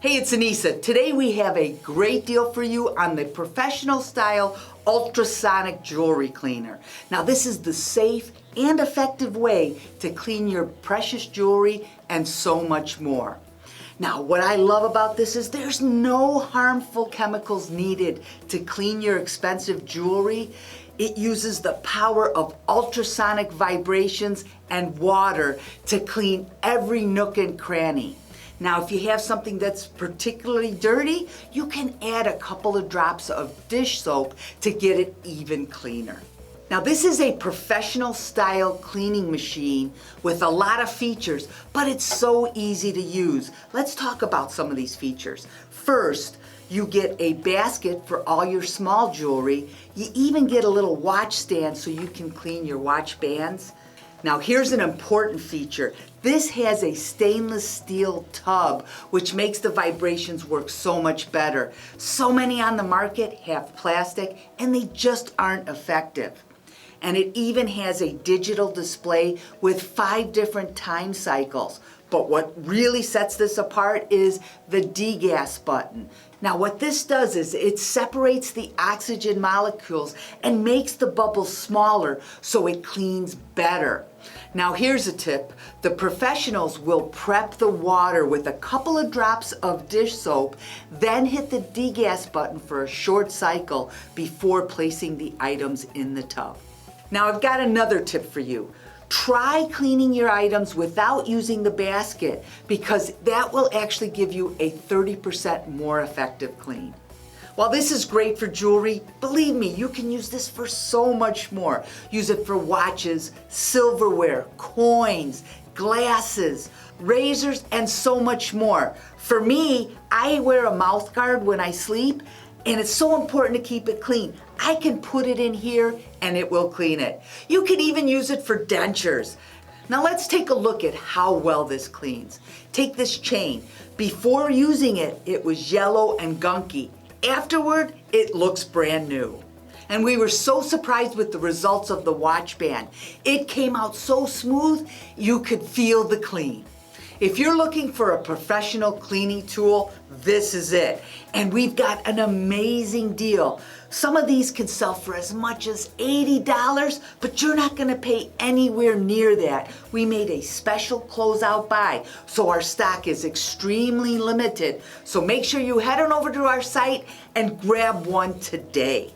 Hey, it's Anissa. Today we have a great deal for you on the professional style ultrasonic jewelry cleaner. Now this is the safe and effective way to clean your precious jewelry and so much more. Now what I love about this is there's no harmful chemicals needed to clean your expensive jewelry. It uses the power of ultrasonic vibrations and water to clean every nook and cranny. Now, if you have something that's particularly dirty, you can add a couple of drops of dish soap to get it even cleaner. Now, this is a professional style cleaning machine with a lot of features, but it's so easy to use. Let's talk about some of these features. First, you get a basket for all your small jewelry. You even get a little watch stand so you can clean your watch bands. Now here's an important feature. This has a stainless steel tub, which makes the vibrations work so much better. So many on the market have plastic and they just aren't effective. And it even has a digital display with 5 different time cycles. But what really sets this apart is the DEGAS button. Now what this does is it separates the oxygen molecules and makes the bubbles smaller so it cleans better. Now here's a tip. The professionals will prep the water with a couple of drops of dish soap, then hit the DEGAS button for a short cycle before placing the items in the tub. Now I've got another tip for you. Try cleaning your items without using the basket because that will actually give you a 30% more effective clean. While this is great for jewelry, believe me, you can use this for so much more. Use it for watches, silverware, coins, glasses, razors, and so much more. For me, I wear a mouth guard when I sleep, and it's so important to keep it clean. I can put it in here and it will clean it. You can even use it for dentures. Now let's take a look at how well this cleans. Take this chain. Before using it, it was yellow and gunky. Afterward, it looks brand new. And we were so surprised with the results of the watch band. It came out so smooth, you could feel the clean. If you're looking for a professional cleaning tool, this is it. And we've got an amazing deal. Some of these can sell for as much as $80, but you're not gonna pay anywhere near that. We made a special closeout buy, so our stock is extremely limited. So make sure you head on over to our site and grab one today.